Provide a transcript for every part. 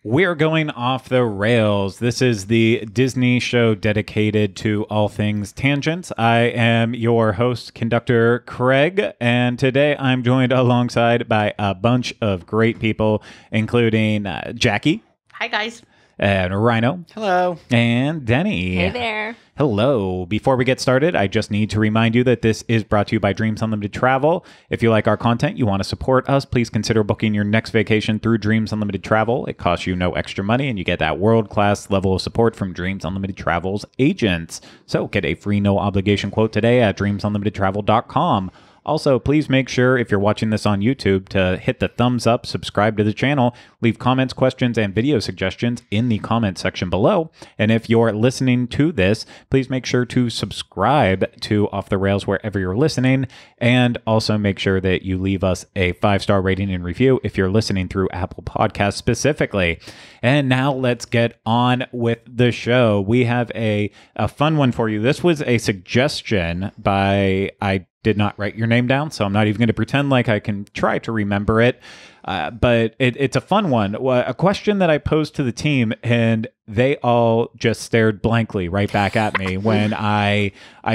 We're going off the rails. This is the Disney show dedicated to all things tangents. I am your host, conductor Craig, and today I'm joined alongside by a bunch of great people, including Jackie. Hi, guys. And Rhino. Hello. And Denny. Hey there. Hello. Before we get started, I just need to remind you that this is brought to you by Dreams Unlimited Travel. If you like our content, you want to support us, please consider booking your next vacation through Dreams Unlimited Travel. It costs you no extra money, and you get that world-class level of support from Dreams Unlimited Travel's agents. So get a free no-obligation quote today at dreamsunlimitedtravel.com. Also, please make sure, if you're watching this on YouTube, to hit the thumbs up, subscribe to the channel, leave comments, questions, and video suggestions in the comment section below. And if you're listening to this, please make sure to subscribe to Off the Rails wherever you're listening. And also make sure that you leave us a 5-star rating and review if you're listening through Apple Podcasts specifically. And now let's get on with the show. We have a fun one for you. This was a suggestion by... I did not write your name down, so I'm not even going to pretend like I can try to remember it. But it's a fun one. A question that I posed to the team, and they all just stared blankly right back at me when I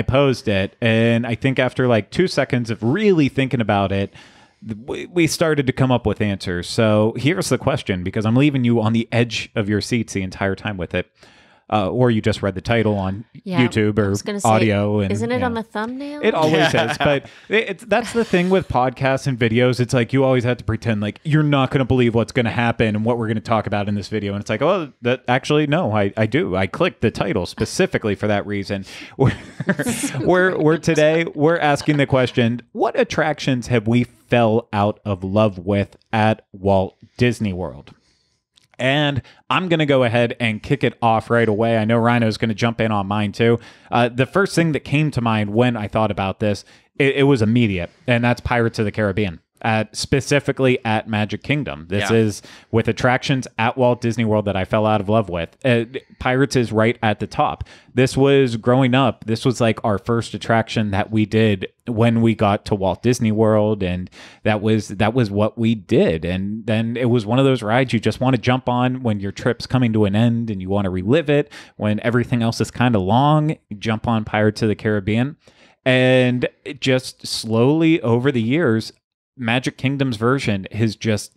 posed it. And I think after like 2 seconds of really thinking about it, we started to come up with answers. So here's the question, because I'm leaving you on the edge of your seats the entire time with it. Or you just read the title on YouTube or audio. And, isn't it on the thumbnail? It always is. But that's the thing with podcasts and videos. It's like you always have to pretend like you're not going to believe what's going to happen and what we're going to talk about in this video. And it's like, oh, that actually, no, I do. I clicked the title specifically for that reason. We're today, we're asking the question, what attractions have we fell out of love with at Walt Disney World? And I'm going to go ahead and kick it off right away. I know Rhino's going to jump in on mine too. The first thing that came to mind when I thought about this, it was immediate, and that's Pirates of the Caribbean. Specifically at Magic Kingdom. This is with attractions at Walt Disney World that I fell out of love with. Pirates is right at the top. This was growing up. This was like our first attraction that we did when we got to Walt Disney World, and that was what we did. And then it was one of those rides you just want to jump on when your trip's coming to an end and you want to relive it. When everything else is kind of long, you jump on Pirates of the Caribbean. And it just slowly over the years, Magic Kingdom's version has just,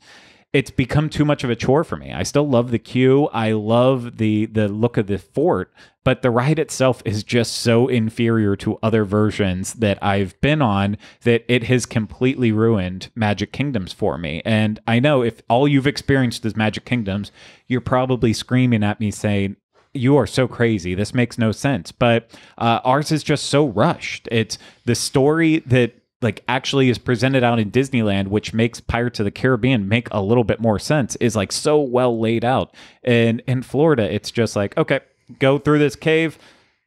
it's become too much of a chore for me. I still love the queue. I love the look of the fort, but the ride itself is just so inferior to other versions that I've been on that it has completely ruined Magic Kingdoms for me. And I know if all you've experienced is Magic Kingdoms, you're probably screaming at me saying, you are so crazy. This makes no sense. But ours is just so rushed. It's the story that like actually is presented out in Disneyland, which makes Pirates of the Caribbean make a little bit more sense, is like so well laid out. And in Florida, it's just like, okay, go through this cave,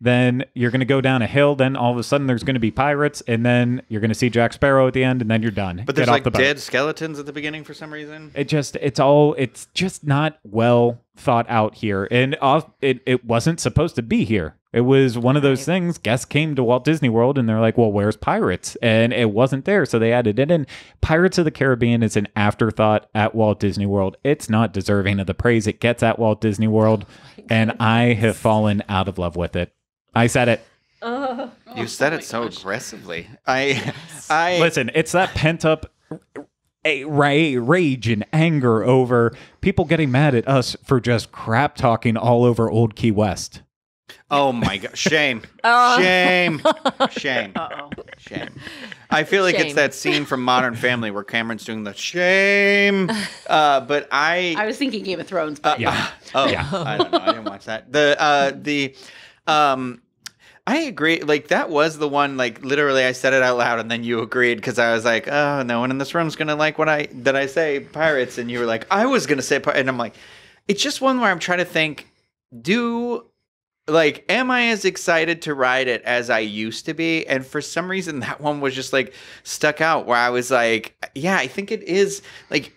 then you're going to go down a hill, then all of a sudden there's going to be pirates, and then you're going to see Jack Sparrow at the end, and then you're done. But there's like dead skeletons at the beginning for some reason. It's just not well thought out here. And it wasn't supposed to be here. It was one of those things, guests came to Walt Disney World and they're like, well, where's Pirates? And it wasn't there, so they added it in. Pirates of the Caribbean is an afterthought at Walt Disney World. It's not deserving of the praise it gets at Walt Disney World, and I have fallen out of love with it. I said it. You said it so aggressively. I Listen, it's that pent-up rage and anger over people getting mad at us for just crap talking all over Old Key West. Oh my God! Shame! Shame! Shame! Shame! I feel like it's that scene from Modern Family where Cameron's doing the shame. But I was thinking Game of Thrones. But yeah. I don't know. I didn't watch that. I agree. Like that was the one. Like literally, I said it out loud, and then you agreed because I was like, "Oh, no one in this room's gonna like what I say pirates," and you were like, "I was gonna say," and I'm like, it's just one where I'm trying to think. Am I as excited to ride it as I used to be? And for some reason, that one was just like stuck out where I was like, yeah, I think it is like,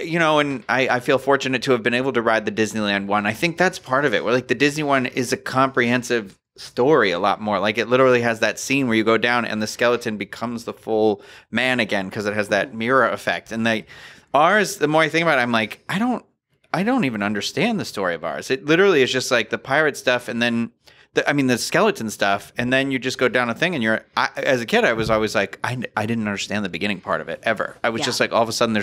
you know, and I feel fortunate to have been able to ride the Disneyland one. I think that's part of it. Where like the Disney one is a comprehensive story a lot more. Like it literally has that scene where you go down and the skeleton becomes the full man again because it has that mirror effect. And ours, the more I think about it, I'm like, I don't even understand the story of ours. It literally is just like the pirate stuff, and then the skeleton stuff, and then you just go down a thing, and as a kid, I was always like, I didn't understand the beginning part of it ever. I was just like, all of a sudden,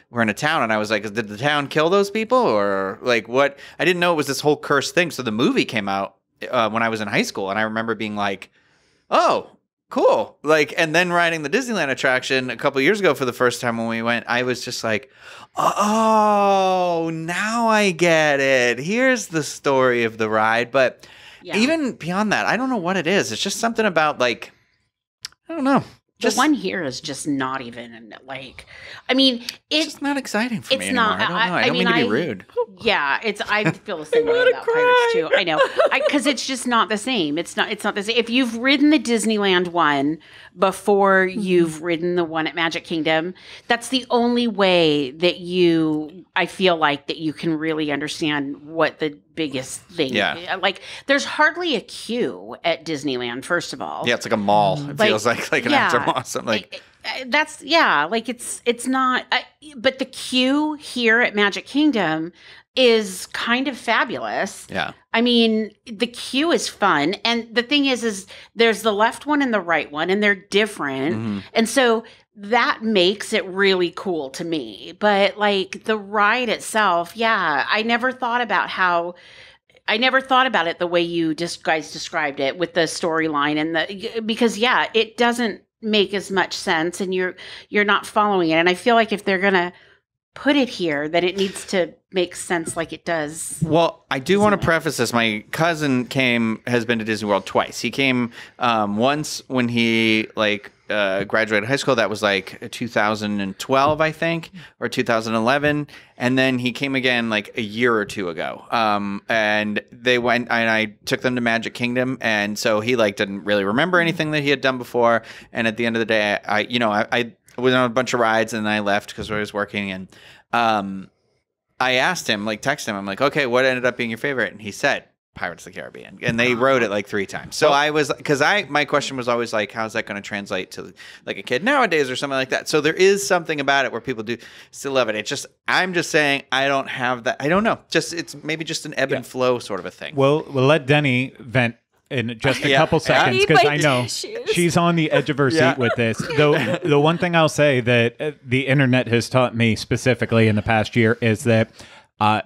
we're in a town, and I was like, did the town kill those people, or like what? I didn't know it was this whole cursed thing. So the movie came out when I was in high school, and I remember being like, oh, cool. Like, and then riding the Disneyland attraction a couple of years ago for the first time when we went, I was just like, oh, now I get it. Here's the story of the ride. But even beyond that, I don't know what it is. It's just something about like, I don't know. The one here is just not even like, I mean, it's just not exciting for me anymore. Not, I don't know. I don't mean to be rude. Yeah, I feel the same way about Pirates too. I know, because it's just not the same. It's not the same. If you've ridden the Disneyland one before you've ridden the one at Magic Kingdom, that's the only way that I feel like that you can really understand what the biggest thing. Yeah. Like, there's hardly a queue at Disneyland, first of all. Yeah, it's like a mall. It feels like an after mall. Something like that's like it's not. But the queue here at Magic Kingdom is kind of fabulous. Yeah. I mean, the queue is fun, and the thing is there's the left one and the right one, and they're different, and so that makes it really cool to me. But like the ride itself, I never thought about it the way you guys described it with the storyline and because it doesn't make as much sense, and you're not following it. And I feel like if they're gonna put it here, then it needs to make sense like it does. Well, I do want to preface this. My cousin has been to Disney World twice. He came once when he graduated high school. That was like 2012, I think, or 2011. And then he came again like a year or two ago. And they went, and I took them to Magic Kingdom. And so he didn't really remember anything that he had done before. And at the end of the day, I was on a bunch of rides, and I left because I was working. And I asked him, texted him, I'm like, okay, what ended up being your favorite? And he said Pirates of the Caribbean, and they rode it 3 times. So my question was always how's that going to translate to a kid nowadays or something like that? So there is something about it where people do still love it. I'm just saying I don't have that. I don't know. It's maybe just an ebb and flow sort of a thing. We'll let Denny vent in just a couple seconds, because I know she's on the edge of her seat with this. Though the one thing I'll say that the internet has taught me specifically in the past year is that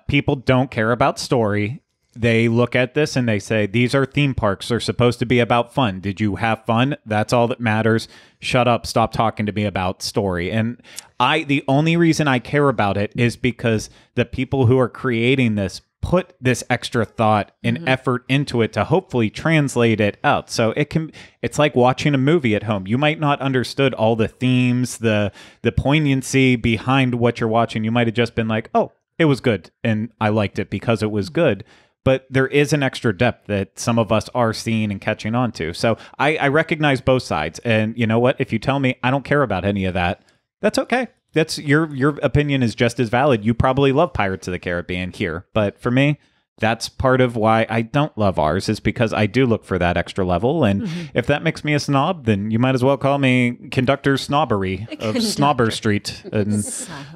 people don't care about story. They look at this and they say, these are theme parks. They're supposed to be about fun. Did you have fun? That's all that matters. Shut up. Stop talking to me about story. And the only reason I care about it is because the people who are creating this put this extra thought and effort into it to hopefully translate it out. So it's like watching a movie at home. You might not understood all the themes, the poignancy behind what you're watching. You might have just been like, oh, it was good, and I liked it because it was good. But there is an extra depth that some of us are seeing and catching on to. So I recognize both sides. And you know what? If you tell me I don't care about any of that, that's okay. That's your opinion is just as valid. You probably love Pirates of the Caribbean here. But for me, that's part of why I don't love ours, is because I do look for that extra level. And if that makes me a snob, then you might as well call me Conductor Snobbery of Snobber Street and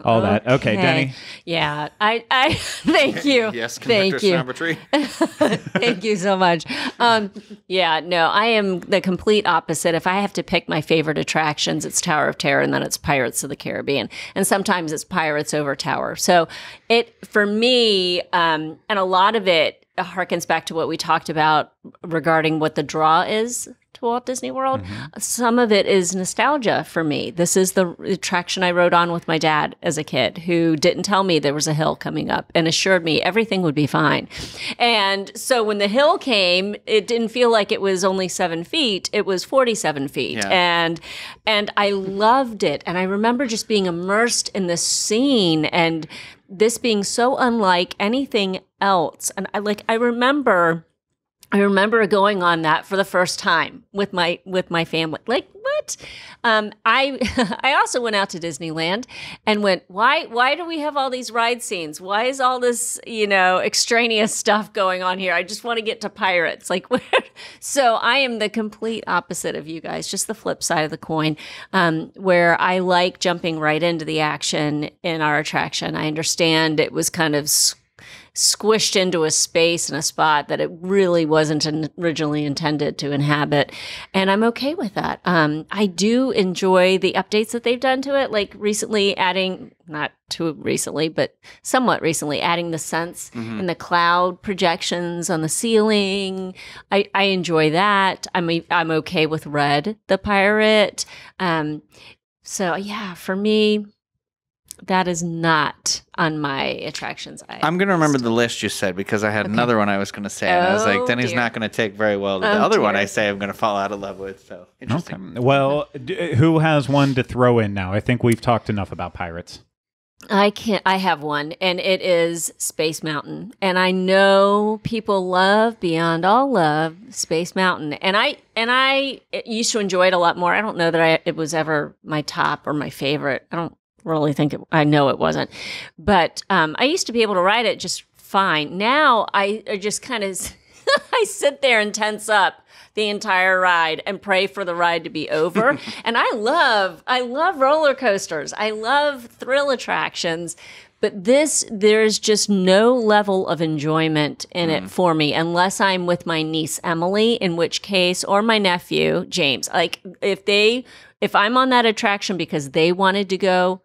all that. Okay, Denny. Yeah, I thank you. Yes, Conductor Snobbery. Thank you so much. I am the complete opposite. If I have to pick my favorite attractions, it's Tower of Terror, and then it's Pirates of the Caribbean. And sometimes it's Pirates over Tower. So for me, and a lot of it harkens back to what we talked about regarding what the draw is to Walt Disney World. Some of it is nostalgia for me. This is the attraction I rode on with my dad as a kid, who didn't tell me there was a hill coming up and assured me everything would be fine. And so when the hill came, it didn't feel like it was only 7 feet. It was 47 feet. Yeah. And I loved it. And I remember just being immersed in this scene and this being so unlike anything else. And I remember I remember going on that for the first time with my family. Like, what? I also went out to Disneyland and went, why do we have all these ride scenes? Why is all this, extraneous stuff going on here? I just want to get to Pirates. Like, where? So I am the complete opposite of you guys, just the flip side of the coin, where I like jumping right into the action in our attraction. I understand it was kind of squished into a space and a spot that it really wasn't originally intended to inhabit. And I'm okay with that. I do enjoy the updates that they've done to it, like recently adding, not too recently, but somewhat recently, adding the sense and the cloud projections on the ceiling. I enjoy that. I'm okay with Red the Pirate. So yeah, for me, that is not on my attractions. I'm going to remember the list you said because I had another one I was going to say. And I was like, Denny's not going to take very well to the other one I say I'm going to fall out of love with. So interesting. Okay. Well, who has one to throw in now? I think we've talked enough about Pirates. I have one, and it is Space Mountain. And I know people love, beyond all love, Space Mountain. And I used to enjoy it a lot more. I don't know that it was ever my top or my favorite. I don't really think I know it wasn't, but I used to be able to ride it just fine. Now I just kind of I sit there and tense up the entire ride and pray for the ride to be over. And I love roller coasters. I love thrill attractions, but there's just no level of enjoyment in it for me unless I'm with my niece Emily, in which case, or my nephew James. Like if I'm on that attraction because they wanted to go,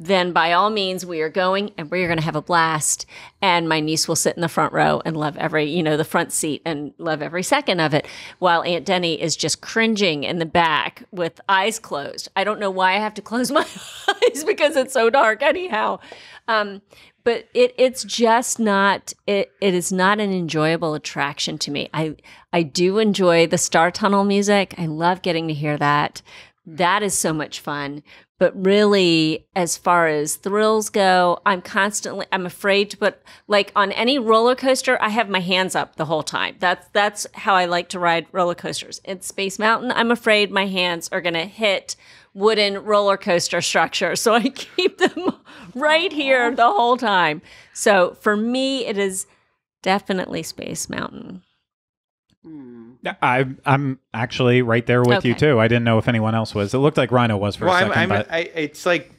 then by all means, we are going and we are going to have a blast. And my niece will sit in the front row and love the front seat and love every second of it. While Aunt Denny is just cringing in the back with eyes closed. I don't know why I have to close my eyes because it's so dark anyhow. But it's just not, it is not an enjoyable attraction to me. I do enjoy the Star Tunnel music. I love getting to hear that. That is so much fun. But really, as far as thrills go, I'm afraid to put, like on any roller coaster, I have my hands up the whole time. That's how I like to ride roller coasters. In Space Mountain, I'm afraid my hands are going to hit wooden roller coaster structure. So I keep them right here the whole time. So for me, it is definitely Space Mountain. I'm actually right there with you too. I didn't know if anyone else was. It looked like Rhino was for a second. It's like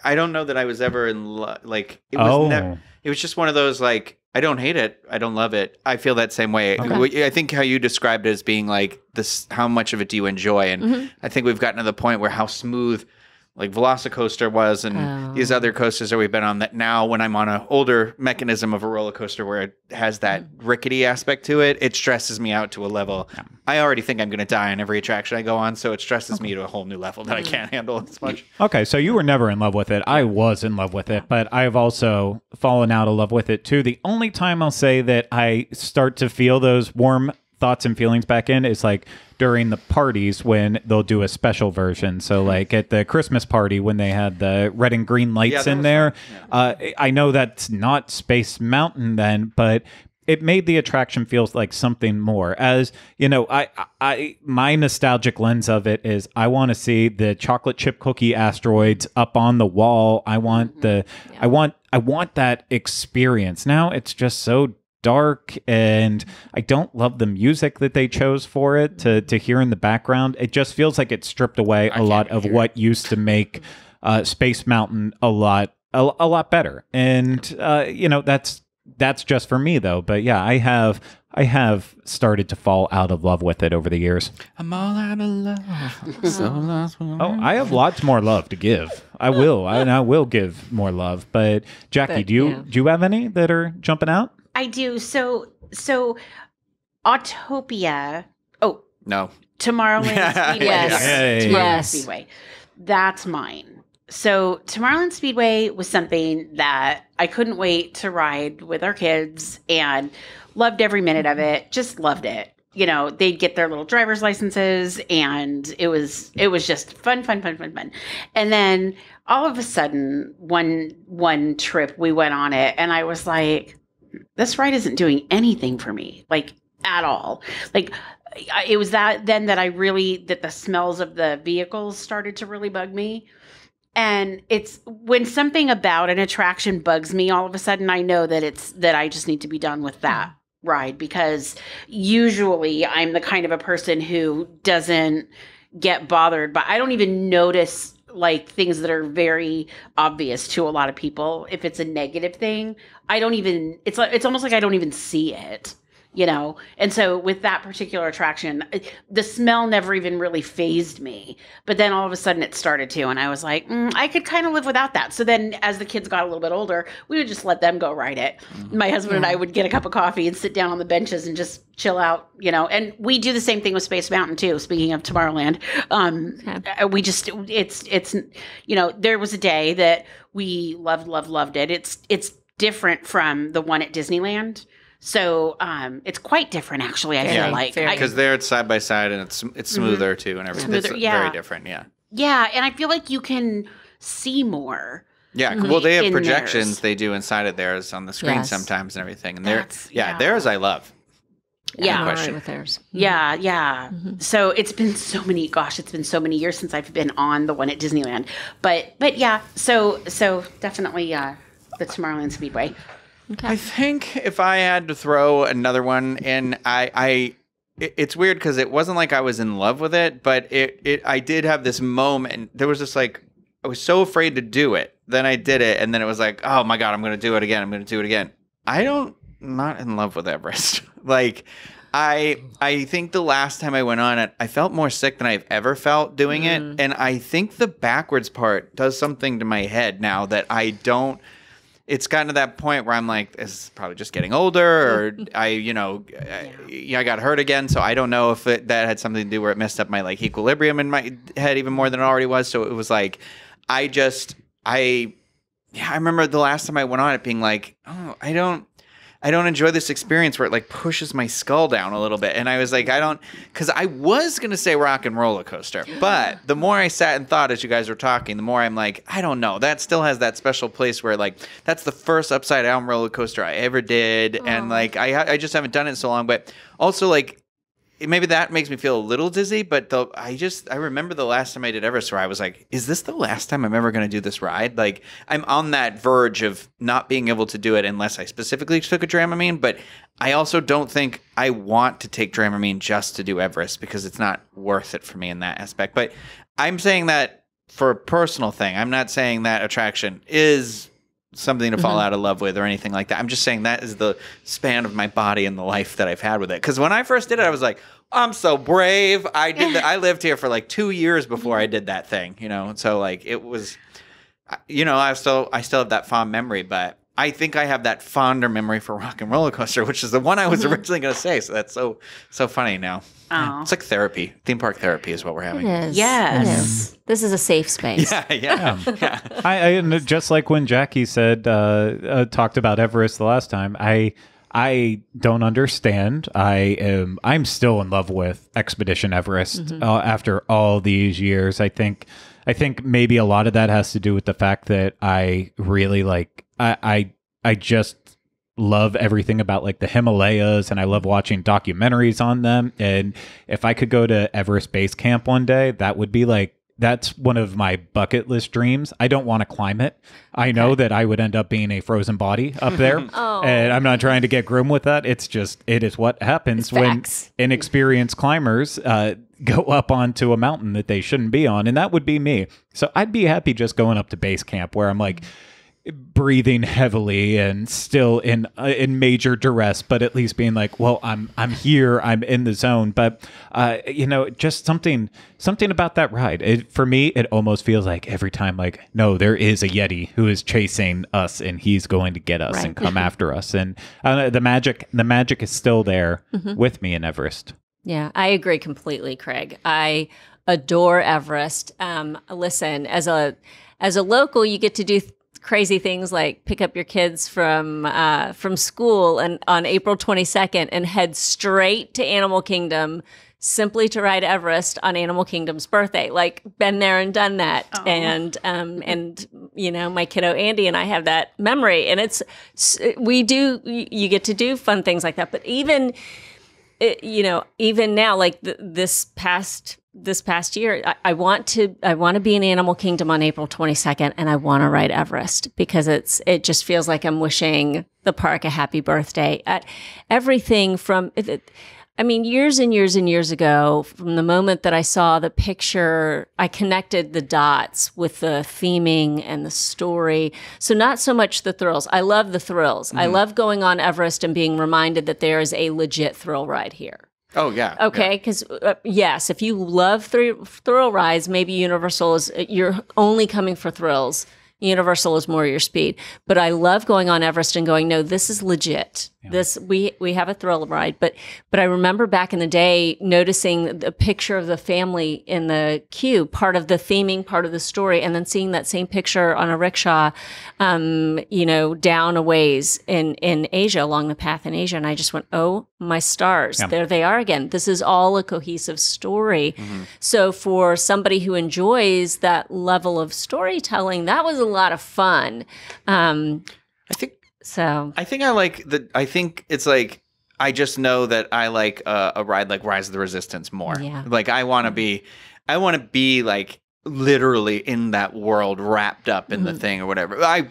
I don't know that I was ever in love. Like it was it was just one of those like I don't hate it, I don't love it. I feel that same way. Okay. I think how you described it as being like this. How much of it do you enjoy? And I think we've gotten to the point where how smooth. Like Velocicoaster was and these other coasters that we've been on, that now when I'm on an older mechanism of a roller coaster where it has that rickety aspect to it, it stresses me out to a level. Yeah. I already think I'm going to die on every attraction I go on, so it stresses me to a whole new level that I can't handle as much. Okay, so you were never in love with it. I was in love with it, but I've also fallen out of love with it too. The only time I'll say that I start to feel those warm thoughts and feelings back in is like during the parties when they'll do a special version. So like at the Christmas party when they had the red and green lights in there. I know that's not Space Mountain then, but it made the attraction feel like something more. As you know, I my nostalgic lens of it is I want to see the chocolate chip cookie asteroids up on the wall. I want I want that experience. Now it's just so dark, and I don't love the music that they chose for it to hear in the background. It just feels like it stripped away a lot of what used to make Space Mountain a lot better. And that's just for me though. But yeah, I have started to fall out of love with it over the years. I'm all out of love. So lost. Oh, I have lots more love to give. I will give more love. But Jackie, do you have any that are jumping out? I do. So Autopia. Oh no, Tomorrowland Speedway. Yes. Tomorrowland Speedway. That's mine. So Tomorrowland Speedway was something that I couldn't wait to ride with our kids, and loved every minute of it. Just loved it. You know, they'd get their little driver's licenses, and it was just fun. And then all of a sudden, one trip we went on it, and I was like, this ride isn't doing anything for me. Like, at all. Like, it was that then that that the smells of the vehicles started to really bug me. And it's when something about an attraction bugs me, all of a sudden I know that I just need to be done with that ride, because usually I'm the kind of a person who doesn't get bothered, but I don't even notice like things that are very obvious to a lot of people. If it's a negative thing, it's almost like I don't even see it. And so with that particular attraction, the smell never even really fazed me, but then all of a sudden it started to, and I was like, I could kind of live without that. So then as the kids got a little bit older, we would just let them go ride it. My husband and I would get a cup of coffee and sit down on the benches and just chill out, and we do the same thing with Space Mountain too. Speaking of Tomorrowland, we just, it's, there was a day that we loved it. It's different from the one at Disneyland. So it's quite different, actually. I feel like because there it's side by side and it's smoother too, and everything. It's very different. Yeah, and I feel like you can see more. Yeah, well, they have projections they do inside of theirs on the screen sometimes and everything, and theirs I love. Yeah, right with theirs. Yeah. Mm-hmm. So it's been so many years since I've been on the one at Disneyland, but yeah. So definitely the Tomorrowland Speedway. Okay. I think if I had to throw another one in, it's weird because it wasn't like I was in love with it, but I did have this moment. There was just like, I was so afraid to do it. Then I did it, and then it was like, oh my God, I'm going to do it again. I'm not in love with Everest. Like, I think the last time I went on it, I felt more sick than I've ever felt doing it. And I think the backwards part does something to my head now that I don't. It's gotten to that point where I'm like, this is probably just getting older, or I got hurt again. So I don't know if that had something to do where it messed up my like equilibrium in my head even more than it already was. So it was like, I remember the last time I went on it being like, oh, I don't enjoy this experience where it like pushes my skull down a little bit. And I was like, because I was going to say Rock and Roller Coaster, but the more I sat and thought as you guys were talking, the more I'm like, I don't know. That still has that special place where like, that's the first upside down roller coaster I ever did. Aww. And like, I just haven't done it in so long, but also like, maybe that makes me feel a little dizzy, but I remember the last time I did Everest where I was like, is this the last time I'm ever going to do this ride? Like, I'm on that verge of not being able to do it unless I specifically took a Dramamine, but I also don't think I want to take Dramamine just to do Everest because it's not worth it for me in that aspect. But I'm saying that for a personal thing. I'm not saying that attraction is something to fall out of love with or anything like that. I'm just saying that is the span of my body and the life that I've had with it. Because when I first did it, I was like, I'm so brave. I did that. I lived here for like 2 years before I did that thing, So like it was, I still have that fond memory, but I think I have that fonder memory for Rock and Roller Coaster, which is the one I was originally going to say. So that's so funny now. Oh. It's like therapy. Theme park therapy is what we're having. It is. Yes. It is. This is a safe space. Yeah. I just like when Jackie said, talked about Everest the last time, I don't understand. I'm still in love with Expedition Everest after all these years. I think maybe a lot of that has to do with the fact that I really like, I just love everything about like the Himalayas, and I love watching documentaries on them. And if I could go to Everest Base Camp one day, that would be like, that's one of my bucket list dreams. I don't want to climb it. I know that I would end up being a frozen body up there. And I'm not trying to get grim with that. It is what happens when inexperienced climbers go up onto a mountain that they shouldn't be on. And that would be me. So I'd be happy just going up to base camp where I'm like breathing heavily and still in major duress, but at least being like, well, I'm here, I'm in the zone. But just something about that ride. For me, it almost feels like every time, like, no, there is a Yeti who is chasing us, and he's going to get us and come after us. And the magic is still there with me in Everest. Yeah, I agree completely, Craig. I adore Everest. Listen, as a local, you get to do crazy things like pick up your kids from school and on April 22nd and head straight to Animal Kingdom simply to ride Everest on Animal Kingdom's birthday. Like, been there and done that. Oh. And my kiddo Andy and I have that memory, and you get to do fun things like that. But even even now, like this past year, I want to be in Animal Kingdom on April 22nd, and I want to ride Everest because it just feels like I'm wishing the park a happy birthday. Everything from years and years and years ago, from the moment that I saw the picture, I connected the dots with the theming and the story. So not so much the thrills. I love the thrills. I love going on Everest and being reminded that there is a legit thrill ride here. Oh, yeah. Okay, because yes, if you love thrill rides, maybe Universal you're only coming for thrills. Universal is more your speed. But I love going on Everest and going, no, this is legit. Yeah. We have a thrill ride. But I remember back in the day noticing the picture of the family in the queue, part of the theming, part of the story, and then seeing that same picture on a rickshaw, down a ways in Asia, along the path in Asia. And I just went, oh my stars, there they are again. This is all a cohesive story. Mm-hmm. So for somebody who enjoys that level of storytelling, that was a lot of fun. I think it's like, I just know that I like a ride like Rise of the Resistance more. Yeah. Like I want to be like literally in that world, wrapped up in the thing or whatever. I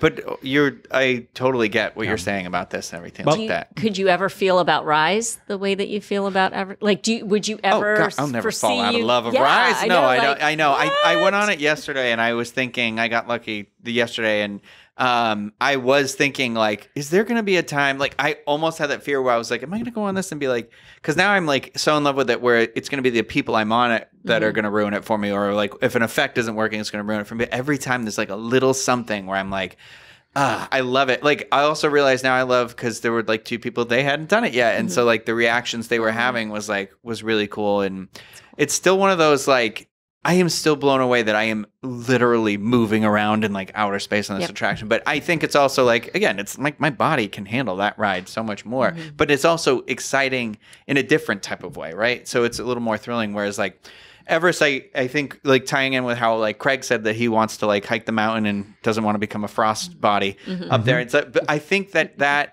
totally get what you're saying about this and everything like that. Could you ever feel about Rise the way that you feel about would you ever? Oh God, I'll never fall out of love of Rise. No, I know. I went on it yesterday and I was thinking, I got lucky yesterday and I was thinking like, is there going to be a time, like I almost had that fear where I was like, am I going to go on this and be like, because now I'm like so in love with it where it's going to be the people I'm on it that are going to ruin it for me, or like if an effect isn't working, it's going to ruin it for me. Every time there's like a little something where I'm like, I love it. Like I also realize now I love, because there were like two people, they hadn't done it yet, and so like the reactions they were having was really cool, and it's still one of those like, I am still blown away that I am literally moving around in like outer space on this attraction. But I think it's also like, again, it's like my body can handle that ride so much more. Mm-hmm. But it's also exciting in a different type of way, right? So it's a little more thrilling. Whereas like Everest, I think like tying in with how like Craig said that he wants to like hike the mountain and doesn't want to become a frost body up there. It's but I think that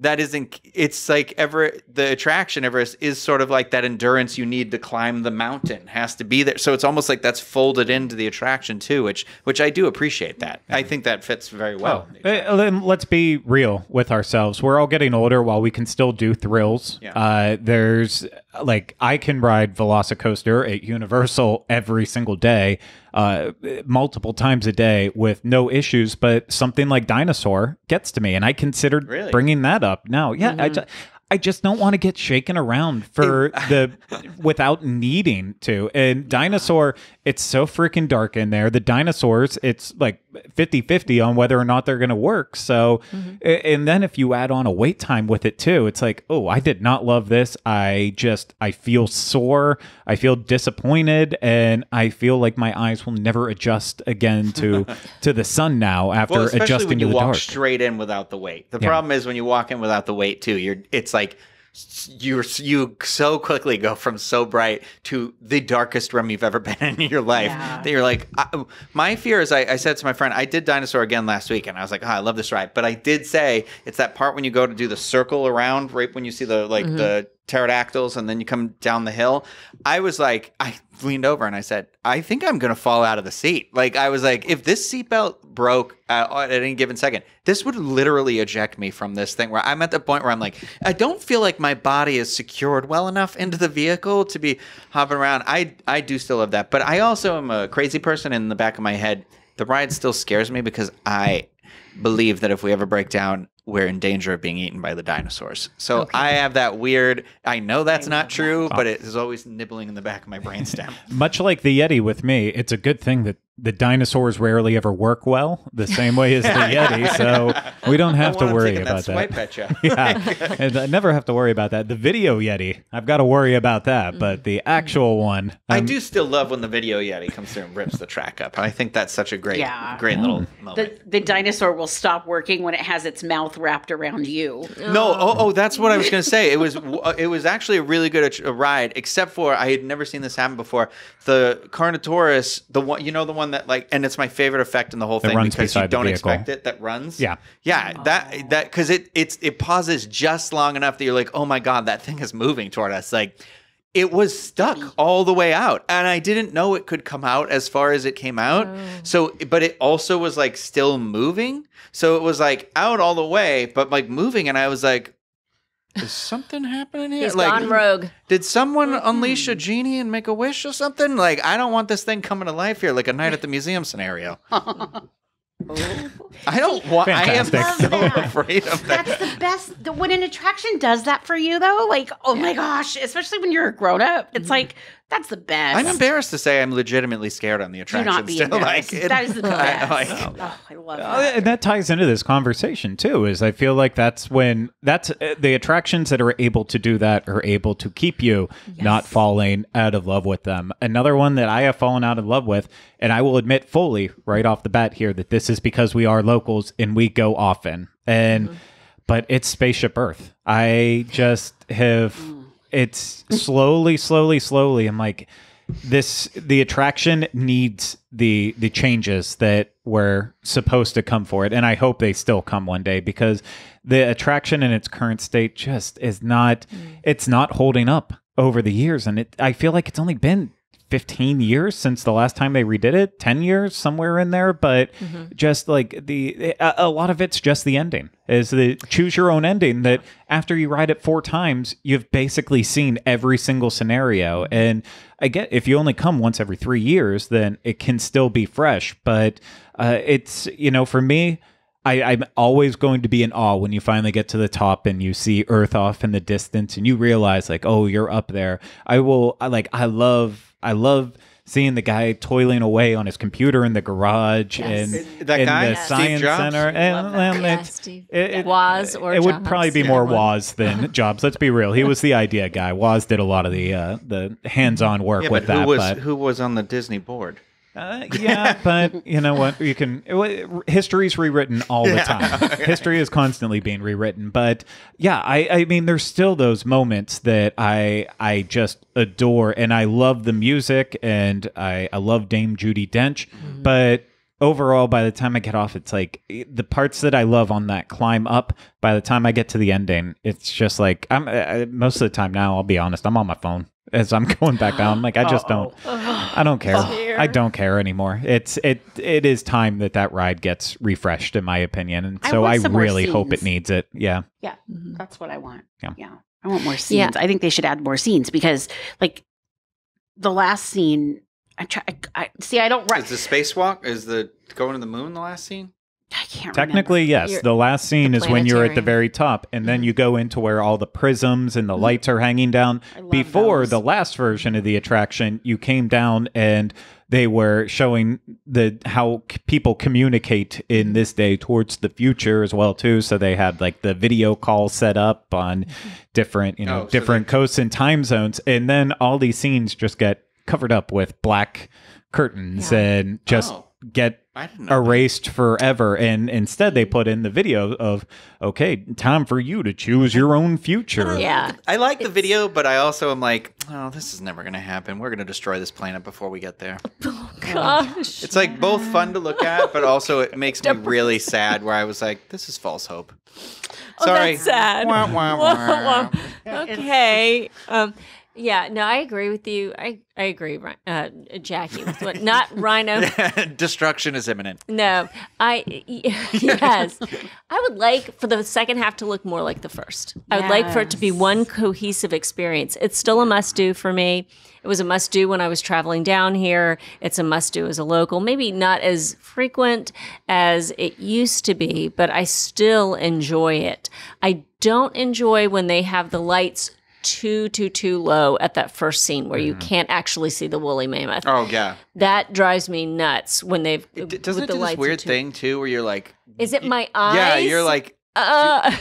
isn't, it's like the attraction Everest is sort of like that endurance you need to climb the mountain has to be there. So it's almost like that's folded into the attraction too, which I do appreciate that. I think that fits very well. Let's be real with ourselves. We're all getting older while we can still do thrills. Yeah. There's like, I can ride Velocicoaster at Universal every single day, multiple times a day with no issues, but something like Dinosaur gets to me, and I considered bringing that up now. Yeah, I just don't want to get shaken around for without needing to. And Dinosaur, it's so freaking dark in there. The dinosaurs, it's like 50-50 on whether or not they're going to work. So, and then if you add on a wait time with it too, it's like, oh, I did not love this. I feel sore. I feel disappointed, and I feel like my eyes will never adjust again to the sun now after adjusting to the dark. Especially when you walk straight in without the wait. The problem is when you walk in without the wait too, it's like you so quickly go from so bright to the darkest room you've ever been in your life that you're like, my fear is, I said to my friend, I did Dinosaur again last week, and I was like, I love this ride, but I did say it's that part when you go to do the circle around right when you see the the pterodactyls and then you come down the hill. I was like, I leaned over and I said, I think I'm going to fall out of the seat. Like, I was like, if this seatbelt broke at any given second, this would literally eject me from this thing, where I'm at the point where I'm like, I don't feel like my body is secured well enough into the vehicle to be hopping around. I do still love that. But I also am a crazy person in the back of my head. The ride still scares me because I believe that if we ever break down, we're in danger of being eaten by the dinosaurs. So I have that weird, I know that's not true, but it is always nibbling in the back of my brainstem. Much like the Yeti with me, it's a good thing that the dinosaurs rarely ever work well the same way as the Yeti, so we don't have to worry about that. Swipe at you. Yeah, and I never have to worry about that. The video Yeti, I've got to worry about that, but the actual one... I do still love when the video Yeti comes through and rips the track up. I think that's such a great little moment. The dinosaur will stop working when it has its mouth mouth wrapped around you. No, that's what I was going to say. It was actually a really good ride, except for I had never seen this happen before. The Carnotaurus, the one that like, and it's my favorite effect in the whole thing runs because you beside the don't vehicle. expect it. That runs. Yeah. That because it pauses just long enough that you're like, oh my god, that thing is moving toward us. Like, it was stuck all the way out, and I didn't know it could come out as far as it came out. So, but it also was like still moving. So it was like out all the way, but like moving, and I was like, is something happening here? He's like, gone rogue. did someone unleash a genie and make a wish or something? Like, I don't want this thing coming to life here, like a Night at the Museum scenario. I don't want. Fantastic. I am so Love that. afraid of that. That's the best. When an attraction does that for you, though, like, oh my gosh, especially when you're a grown up, it's like, that's the best. I'm embarrassed to say I'm legitimately scared on the Do attraction. not be still. embarrassed. That is the best. I I love that. And that ties into this conversation too. Is I feel like that's the attractions that are able to do that are able to keep you not falling out of love with them. Another one that I have fallen out of love with, and I will admit fully right off the bat here that this is because we are locals and we go often. And but it's Spaceship Earth. I just have. It's slowly. I'm like, the attraction needs the changes that were supposed to come for it, and I hope they still come one day, because the attraction in its current state just is not. It's not holding up over the years, and I feel like it's only been 15 years since the last time they redid it, 10 years, somewhere in there. But just like a lot of it's just the ending, is the choose your own ending, that after you ride it 4 times, you've basically seen every single scenario. And I get, if you only come once every 3 years, then it can still be fresh. But it's, for me, I'm always going to be in awe when you finally get to the top and you see Earth off in the distance and you realize, like, oh, you're up there. I love seeing the guy toiling away on his computer in the garage and That in guy, the Steve science Jobs? center. And Steve. it Woz or it would Jobs. probably be Yeah. more Woz than Jobs. Let's be real. He was the idea guy. Woz did a lot of the hands-on work Yeah, with but that. who was on the Disney board? Yeah, but you know what? History's rewritten all the time. History is constantly being rewritten. But yeah, I mean, there's still those moments that I just adore, and I love the music, and I love Dame Judi Dench. But overall, by the time I get off, it's like the parts that I love on that climb up, by the time I get to the ending, it's just like most of the time now, I'll be honest, I'm on my phone as I'm going back down. I'm like, I just don't care. I don't care anymore. It is time that ride gets refreshed, in my opinion. And so I want some more really hope it scenes. needs it. Yeah. Yeah, that's what I want. Yeah. I want more scenes. I think they should add more scenes, because, like, the last scene, I don't. Is the spacewalk? Is the going to the moon the last scene? I can't Technically, remember. yes. The last scene is when you're at the planetarium. very top, and then you go into where all the prisms and the lights are hanging down. I love Before those. the last version of the attraction, you came down and they were showing how people communicate in this day towards the future as well too. So they had like the video call set up on different, so different coasts and time zones, and then all these scenes just get covered up with black curtains and just get I didn't know erased forever. And instead they put in the video of, okay, time for you to choose your own future. Yeah. I like the video, but I also am like, oh, this is never going to happen. We're going to destroy this planet before we get there. Gosh. It's like both fun to look at, but also it makes me really sad, where I was like, this is false hope. Sorry. That's sad. Wah, wah, wah. Okay. Yeah, no, I agree with you. I agree, Jackie, with what, not Rhino. Destruction is imminent. No, yes. I would like for the second half to look more like the first. I would like for it to be one cohesive experience. It's still a must-do for me. It was a must-do when I was traveling down here. It's a must-do as a local. Maybe not as frequent as it used to be, but I still enjoy it. I don't enjoy when they have the lights too low at that first scene where you can't actually see the woolly mammoth. Oh, yeah. That drives me nuts when they've Doesn't with it the do this lights weird too- thing, too, where you're like... Is it my eyes? Yeah, you're like, Uh,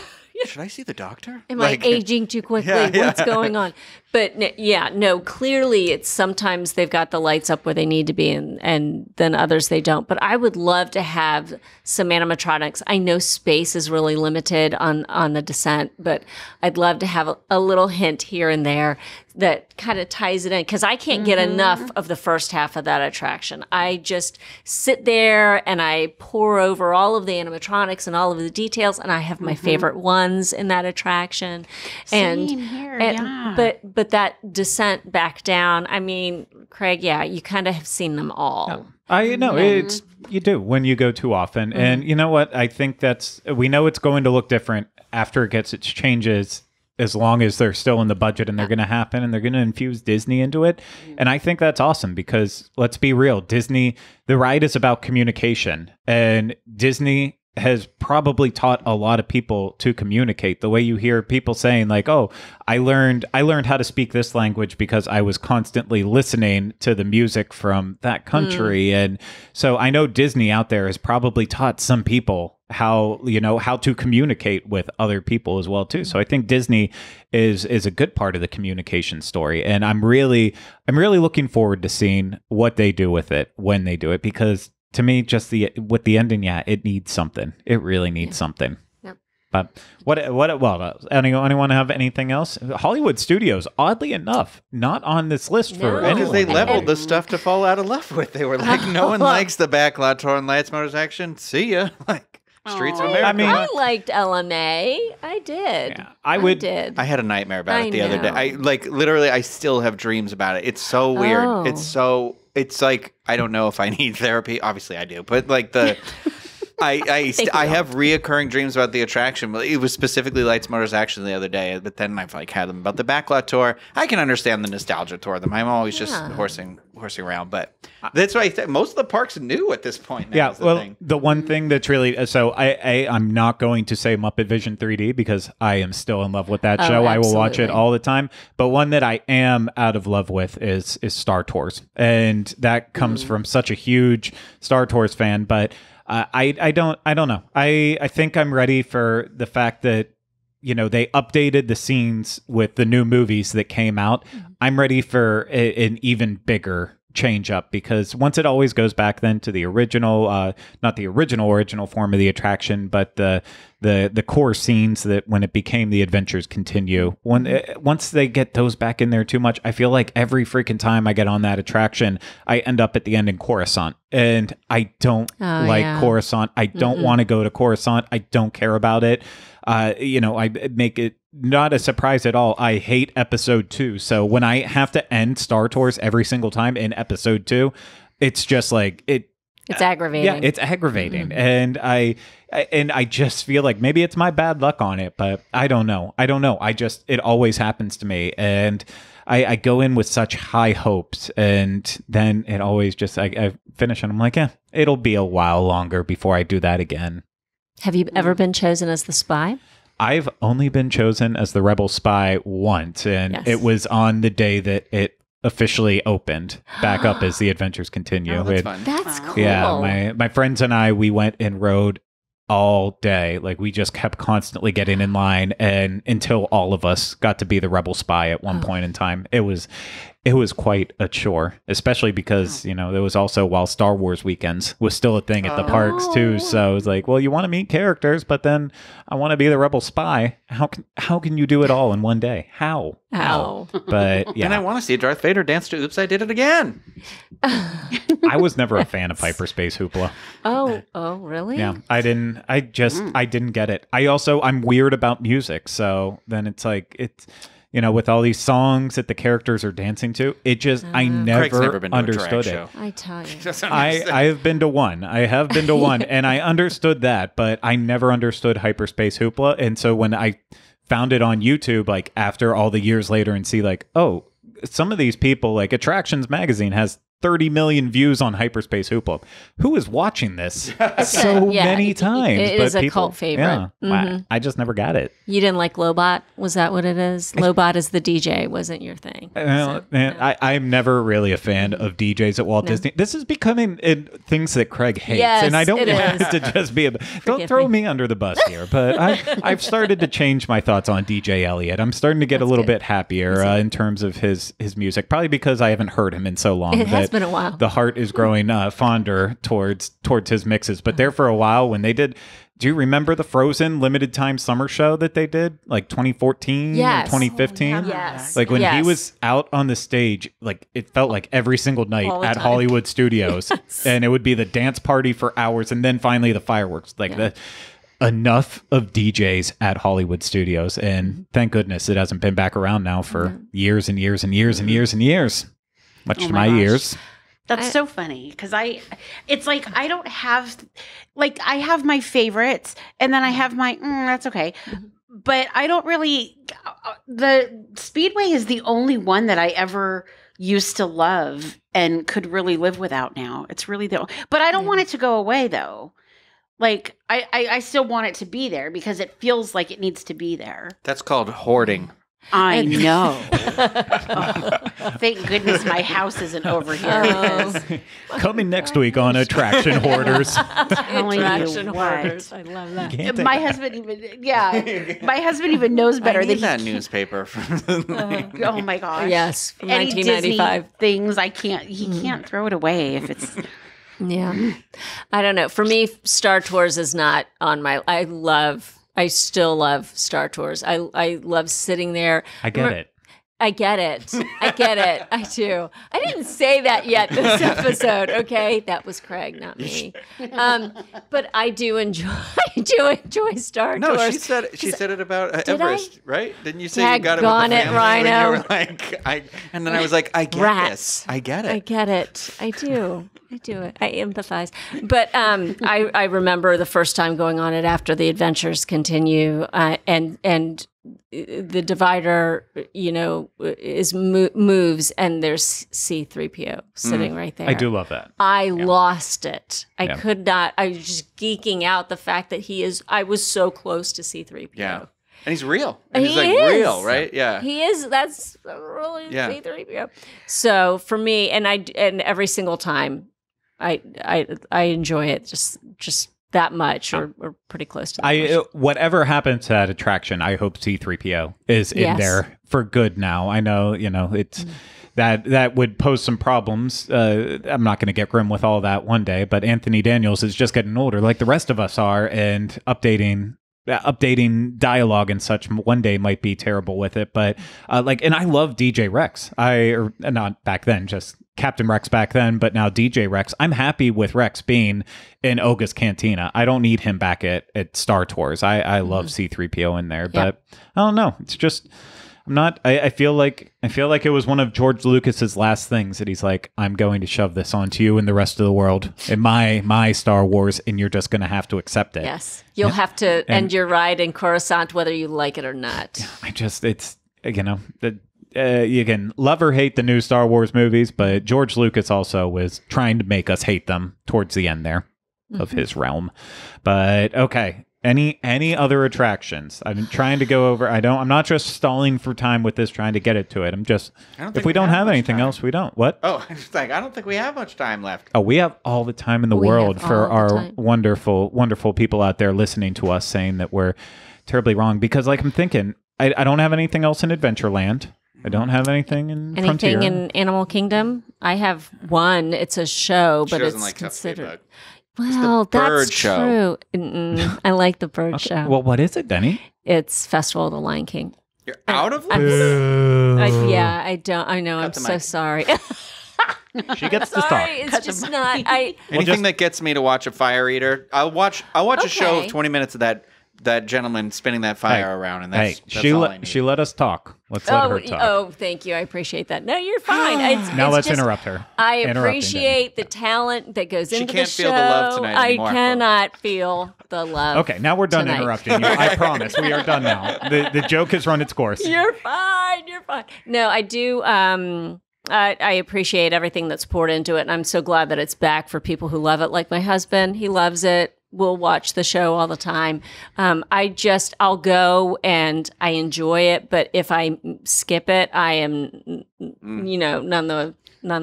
should I see the doctor? am Like, I aging too quickly? Yeah, yeah. What's going on? But yeah, no, clearly it's sometimes they've got the lights up where they need to be and then others they don't. But I would love to have some animatronics. I know space is really limited on the Descent, but I'd love to have a little hint here and there that kind of ties it in, because I can't get enough of the first half of that attraction. I just sit there and I pore over all of the animatronics and all of the details, and I have my favorite ones in that attraction. Same here, yeah. But that Descent back down, I mean, Craig, yeah, you kind of have seen them all. I know it's you do when you go too often, and you know what? I think we know it's going to look different after it gets its changes, as long as they're still in the budget and they're going to happen and they're going to infuse Disney into it. And I think that's awesome because let's be real, Disney, the ride is about communication, and Disney has probably taught a lot of people to communicate. The way you hear people saying like, "Oh, I learned how to speak this language because I was constantly listening to the music from that country." And so I know Disney out there has probably taught some people how to communicate with other people as well too. So I think Disney is a good part of the communication story, and I'm really looking forward to seeing what they do with it when they do it, because to me, just with the ending, it needs something. It really needs something. Yep. But anyone have anything else? Hollywood Studios, oddly enough, not on this list for anyone. Because they leveled the stuff to fall out of love with. They were like, no one likes the backlot tour and Lights, Motors, Action. See ya. Like, Streets of America. I mean, I liked LMA. I did. Yeah, I did. I had a nightmare about it the other day. I still have dreams about it. It's so weird. Oh. It's like, I don't know if I need therapy. Obviously I do, but like I have reoccurring dreams about the attraction. It was specifically Lights, Motors, Action the other day, but then I've had them about the backlot tour. I can understand the nostalgia tour of them. I'm always just horsing around, but that's why most of the parks new at this point. Now the one thing that's really so I'm not going to say Muppet Vision 3D because I am still in love with that show. I will watch it all the time. But one that I am out of love with is Star Tours, and that comes from such a huge Star Tours fan, but. I don't know. I think I'm ready for the fact that, they updated the scenes with the new movies that came out. I'm ready for an even bigger change up, because once it always goes back then to the original, not the original form of the attraction, but the core scenes that when it became the Adventures Continue, once they get those back in there too much, I feel like every freaking time I get on that attraction, I end up at the end in Coruscant, and I don't Coruscant. I don't want to go to Coruscant. I don't care about it. I make it not a surprise at all. I hate episode 2. So when I have to end Star Tours every single time in episode 2, it's just like it's aggravating. Yeah, it's aggravating. And I just feel like maybe it's my bad luck on it, but I don't know. It always happens to me. And I go in with such high hopes, and then it always just, I finish and I'm like, it'll be a while longer before I do that again. Have you ever been chosen as the spy? I've only been chosen as the Rebel Spy once, and it was on the day that it officially opened back up as the Adventures Continue. Oh, that's fun. That's cool. Yeah, my friends and I, we went and rode all day. Like, we just kept constantly getting in line, and until all of us got to be the Rebel Spy at one point in time. It was quite a chore, especially because, there was also while Star Wars weekends was still a thing at the parks too. So it was like, well, you want to meet characters, but then I want to be the Rebel Spy. How can you do it all in one day? How? But yeah. And I want to see Darth Vader dance to Oops, I Did It Again. I was never a fan of Hyperspace Hoopla. Oh, really? Yeah. I didn't get it. I'm weird about music. So then it's like, with all these songs that the characters are dancing to, it just, I never been to understood a it. show. I tell you. I have been to one. And I understood that, but I never understood Hyperspace Hoopla. And so when I found it on YouTube, like after all the years later, and see like, oh, some of these people, like Attractions Magazine has 30 million views on Hyperspace Hoopla. Who is watching this so yeah, many times? it is a cult favorite. Yeah, I just never got it. You didn't like Lobot? Was that what it is? Lobot is the DJ, wasn't your thing. I'm never really a fan of DJs at Walt Disney. This is becoming things that Craig hates, Yes, and I don't it want is. it to just be don't throw me under the bus here. But I've started to change my thoughts on DJ Elliott. I'm starting to get a little bit happier in terms of his music, probably because I haven't heard him in so long. It has been a while. The heart is growing fonder towards his mixes. But there for a while when they did. Do you remember the Frozen limited time summer show that they did, like 2014 Yes. or 2015? Yes. Like when he Yes. was out on the stage, like it felt like every single night All the at time. Hollywood Studios, and it would be the dance party for hours, and then finally the fireworks. Like enough of DJs at Hollywood Studios, and thank goodness it hasn't been back around now for years and years and years and years and years. Much to my my gosh. ears. That's so funny because it's like I don't have, like I have my favorites and then I have my, that's okay. But I don't really, the Speedway is the only one that I ever used to love and could really live without now. It's really but I don't want it to go away though. Like I still want it to be there because it feels like it needs to be there. That's called hoarding. I know. Oh, thank goodness my house isn't over here. Because Coming next week on Attraction Hoarders. telling Attraction you what. hoarders. I love that. Can't take My that. husband even, my husband even knows better I need than that he. newspaper. Oh my gosh! Yes, from Any Disney 1995. things I can't. He can't throw it away if it's. Yeah. I don't know. For me, Star Tours is not on my. I still love Star Tours. I love sitting there. I get it. I get it. I get it. I do. I didn't say that yet this episode. Okay, that was Craig, not me. But I do enjoy. I do enjoy Star No, Tours. she said it about Did Everest, right? Didn't you say you got it with Daggone the it, family? Rhino. And you were like, and then I was like, I get Rats. this. I get it. I get it. I do. I do it. I empathize. But I remember the first time going on it after the adventures continue, and the divider, moves, and there's C-3PO sitting right there. I do love that. I lost it. I Yeah. could not. I was just geeking out the fact that I was so close to C-3PO. Yeah. And he's real. And he's He like is. real, right? Yeah. He is. That's really Yeah. C-3PO. So for me, and every single time, I enjoy it just that much, or pretty close to that much. Whatever happens to that attraction, I hope C-3PO is in Yes. there for good now. I know, it's that would pose some problems. I'm not going to get grim with all that one day, but Anthony Daniels is just getting older like the rest of us are, and updating dialogue and such one day might be terrible with it. But and I love DJ Rex. Not back then, just Captain Rex back then, but now DJ Rex. I'm happy with Rex being in Oga's Cantina. I don't need him back at Star Tours. I love C-3PO in there, but I don't know. It's just I'm not. I feel like it was one of George Lucas's last things that he's like, I'm going to shove this onto you and the rest of the world in my Star Wars, and you're just going to have to accept it. Yes, you'll have to end your ride in Coruscant whether you like it or not. You can love or hate the new Star Wars movies, but George Lucas also was trying to make us hate them towards the end there of his realm. But okay. Any other attractions? I've been trying to go over. I'm not just stalling for time with this, trying to get it to it. I'm just, if we don't have anything else, we don't. What? Oh, it's like, I don't think we have much time left. Oh, we have all the time in the We world have for all the our time. wonderful, wonderful people out there listening to us saying that we're terribly wrong. Because I'm thinking, I don't have anything else in Adventureland. I don't have anything in Anything Frontier. in Animal Kingdom? I have one. It's a show, She but doesn't it's like Tough considered. Feedback. Well, bird that's show. true. I like the bird show. Well, what is it, Denny? It's Festival of the Lion King. You're out of I'm luck? Yeah, I don't. I know. I'm the so mic. sorry. She gets to Sorry, start. it's just not. Anything that gets me to watch a fire eater, I'll watch a show of Okay. 20 minutes of that gentleman spinning that fire around, and that's Hey, all I need. she let us talk. Let's let her talk. Oh, thank you. I appreciate that. No, you're fine. Now it's let's just- interrupt her. I Interrupting appreciate the talent that goes into can't the show. feel the love tonight anymore, I cannot feel the love. Okay, now we're done tonight. interrupting you. I promise. We are done now. The joke has run its course. You're fine. You're fine. No, I do. I appreciate everything that's poured into it, and I'm so glad that it's back for people who love it. Like my husband, he loves it. We'll watch the show all the time. I'll go and I enjoy it, but if I skip it, I am, none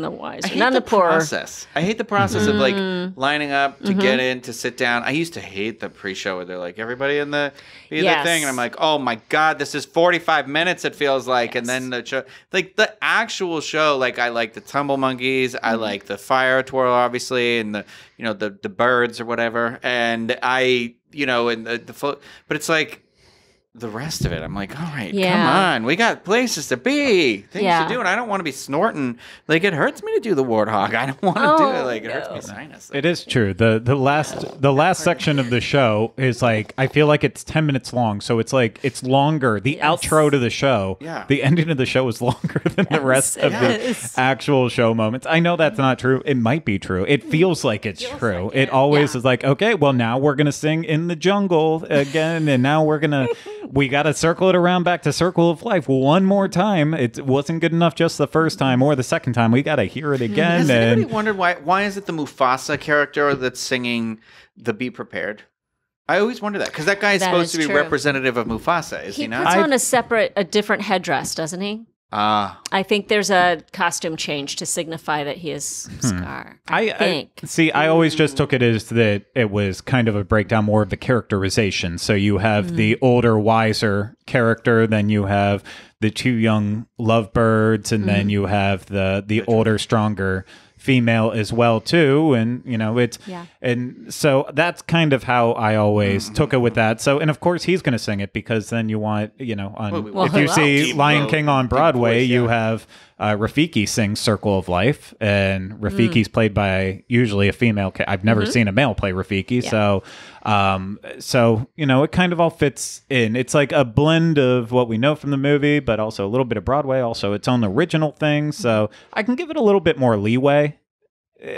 the wiser, none the poorer. Process. I hate the process of like lining up to get in, to sit down. I used to hate the pre-show where they're like, everybody in the thing. And I'm like, oh my God, this is 45 minutes, it feels like. Yes. And then the show, like the actual show, like I like the Tumble Monkeys. I like the Fire Twirl, obviously, and the birds or whatever. And and the but it's like, the rest of it, I'm like, all right, come on. We got places to be, things to do, and I don't want to be snorting. Like, it hurts me to do the warthog. I don't want to do it. Like, it hurts my sinus. It is true. The last section of the show is like, I feel like it's 10 minutes long, so it's like, it's longer. The outro to the show, the ending of the show is longer than the rest of the actual show moments. I know that's not true. It might be true. It feels like it's true. Like it always is like, okay, well, now we're going to sing In the Jungle again, and now we're going to... We got to circle it around back to Circle of Life one more time. It wasn't good enough just the first time or the second time. We got to hear it again. Has anybody wondered why is it the Mufasa character that's singing the Be Prepared? I always wonder that, because that guy is supposed to be representative of Mufasa, is he not? He puts on a different headdress, doesn't he? I think there's a costume change to signify that he is Scar. I think. I always just took it as that it was kind of a breakdown more of the characterization. So you have the older, wiser character, then you have the two young lovebirds, and then you have the older, stronger female as well too, and and so that's kind of how I always took it with that. So, and of course he's going to sing it, because then you want if you see Lion King on Broadway, you have Rafiki sings Circle of Life, and Rafiki's played by usually a female. I've never seen a male play Rafiki, so it kind of all fits in. It's like a blend of what we know from the movie, but also a little bit of Broadway, also its own original thing. So I can give it a little bit more leeway,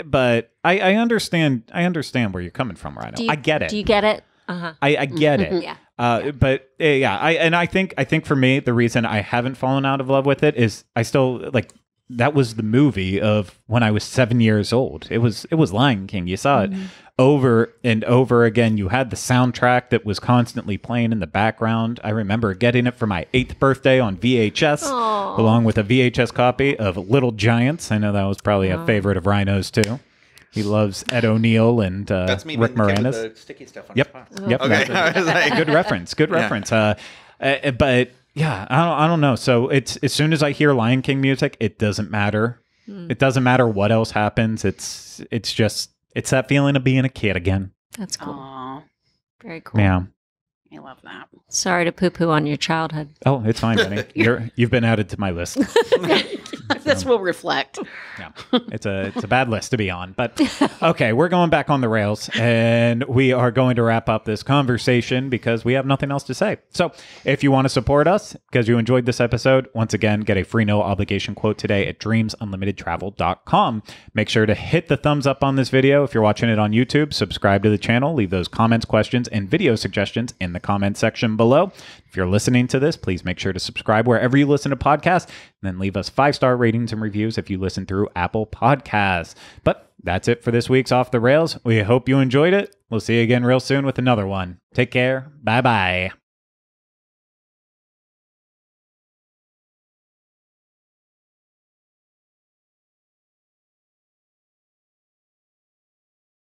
but I understand where you're coming from, Rhino. I get it. Do you get it? I get it. Yeah. I think for me, the reason I haven't fallen out of love with it is I still like, that was the movie of when I was 7 years old. It was Lion King. You saw it over and over again. You had the soundtrack that was constantly playing in the background. I remember getting it for my 8th birthday on VHS, along with a VHS copy of Little Giants. I know that was probably a favorite of Rhino's too. He loves Ed O'Neill and That's me Rick Moranis. The sticky stuff on Yep. Okay. Good reference. Good reference. But yeah, I don't know. So it's, as soon as I hear Lion King music, it doesn't matter. It doesn't matter what else happens. It's that feeling of being a kid again. That's cool. Aww. Very cool. Yeah. I love that. Sorry to poo-poo on your childhood. Oh, it's fine, Benny. You've been added to my list. This will reflect. Yeah, it's a bad list to be on, but okay, we're going back on the rails, and we are going to wrap up this conversation because we have nothing else to say. So if you want to support us because you enjoyed this episode, once again, get a free no obligation quote today at dreamsunlimitedtravel.com. Make sure to hit the thumbs up on this video. If you're watching it on YouTube, subscribe to the channel, leave those comments, questions, and video suggestions in the comment section below. If you're listening to this, please make sure to subscribe wherever you listen to podcasts, and then leave us 5-star ratings and reviews if you listen through Apple Podcasts. But that's it for this week's Off the Rails. We hope you enjoyed it. We'll see you again real soon with another one. Take care. Bye-bye.